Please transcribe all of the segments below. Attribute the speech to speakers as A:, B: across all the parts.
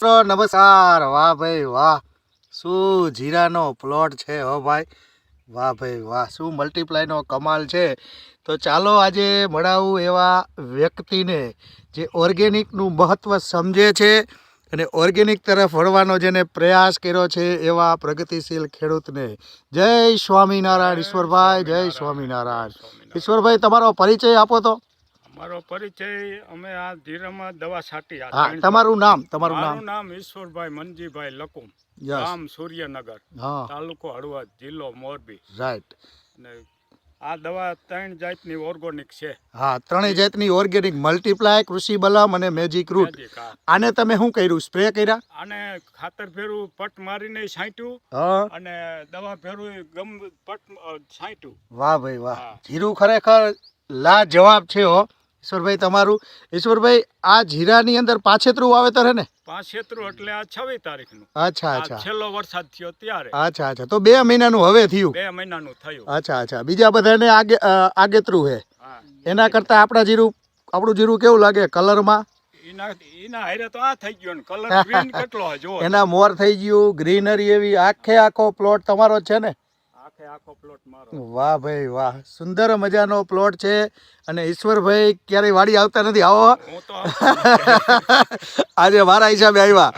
A: મિત્રો નમસ્કાર। વાહ ભાઈ વાહ, શું જીરાનો પ્લોટ છે હો ભાઈ, વાહ ભાઈ વાહ, શું મલ્ટીપ્લાયનો કમાલ છે। તો ચાલો આજે મળાવું એવા વ્યક્તિને જે ઓર્ગેનિકનું મહત્ત્વ સમજે છે અને ઓર્ગેનિક તરફ વળવાનો જેને પ્રયાસ કર્યો છે એવા પ્રગતિશીલ ખેડૂતને। જય સ્વામિનારાયણ ઈશ્વરભાઈ, જય સ્વામિનારાયણ। ઈશ્વરભાઈ તમારો પરિચય આપો તો।
B: મારો પરિચય, અમે આ જીરામાં દવા છાંટી।
A: હા, તમારું નામ?
B: મારું નામ ઈશ્વરભાઈ મનજીભાઈ લકુમ, ગામ સૂર્યનગર, તાલુકો હળવદ, જિલ્લો મોરબી।
A: રાઈટ।
B: અને આ દવા 3 જાતની ઓર્ગેનિક છે।
A: હા, 3 જાતની ઓર્ગેનિક, મલ્ટીપ્લાય, કૃષિ બલમ અને મેજિક રૂટ। આને તમે શું કર્યું, સ્પ્રે કર્યા?
B: આને ખાતર ફેરવું, પટ મારીને છાંટ્યું અને દવા ફેરવું પટ છાંટ્યું।
A: વાહ ભાઈ વાહ, જીરું ખરેખર લાજવાબ છે હો ઈશ્વરભાઈ તમારું। ઈશ્વરભાઈ, આ જીરાની અંદર પાછેતરું વાવેતર હે ને?
B: પાછેતરું એટલે આ 26 તારીખનું।
A: અચ્છા અચ્છા,
B: છેલ્લો વરસાદ થયો ત્યારે।
A: અચ્છા અચ્છા, તો 2 મહિનાનું હવે થયું?
B: 2 મહિનાનું થયું।
A: અચ્છા અચ્છા, બીજા બધાને આગેતરું હે? એના કરતા આપણું જીરું કેવું લાગે કલરમાં?
B: એના હારે તો આ થઈ ગયો ને, કલર ગ્રીન કેટલો જો
A: એના મોર થઈ ગયું, ગ્રીનરી એવી, આખો પ્લોટ તમારો જ છે ને?
B: આખો પ્લોટ મારો।
A: વાહ ભાઈ વાહ, સુંદર મજાનો પ્લોટ છે। અને ઈશ્વરભાઈ ક્યારેય વાડી આવતા નથી, આવો આજે મારા હિસાબે આવ્યા,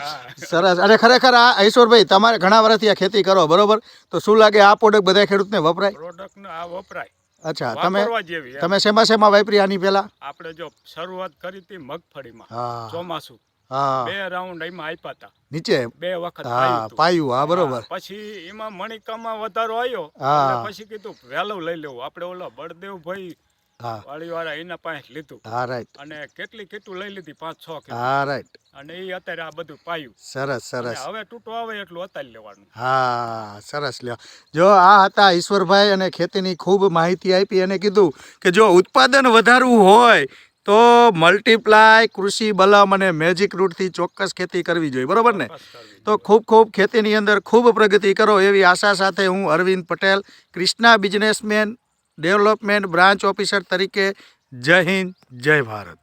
A: સરસ। અને ખરેખર આ ઈશ્વરભાઈ તમારે ઘણા વર્ષથી આ ખેતી કરો, બરોબર? તો શું લાગે આ પ્રોડક્ટ બધા ખેડૂતને વપરાય?
B: પ્રોડક્ટ આ વપરાય।
A: અચ્છા, તમે શેમાં વાપરી આની પહેલા?
B: આપણે જો શરૂઆત કરી હતી મગફળીમાં, ચોમાસું 2 રાઉન્ડ એમાં આપ્યા હતા
A: નીચે,
B: 2 વખત
A: પાયું। હા બરોબર।
B: પછી એમાં મણિકામાં વધારો આવ્યો, પછી કીધું વહેલું લઈ લેવું આપણે, ઓલો બળદેવ ભાઈ વાળી વાળા એના પાસે લીધું।
A: હા રાઈટ।
B: અને કેટલી કીટું લઈ લીધી, 5-6 કીટું।
A: હા રાઈટ।
B: અને એ અત્યારે આ બધું પાયું।
A: સરસ સરસ।
B: હવે તૂટો આવે એટલું અત્યારે લેવાનું।
A: હા સરસ, લ્યો। જો આ હતા ઈશ્વરભાઈ, અને ખેતીની ખૂબ માહિતી આપી અને કીધું કે જો ઉત્પાદન વધારવું હોય તો મલ્ટીપ્લાય, કૃષિ બલમ અને મેજિક રૂટથી ચોક્કસ ખેતી કરવી જોઈએ, બરોબર ને? તો ખૂબ ખેતીની અંદર ખૂબ પ્રગતિ કરો એવી આશા સાથે હું Arvind Patel, Krishna businessman development branch officer તરીકે, જય હિન્દ, જય ભારત।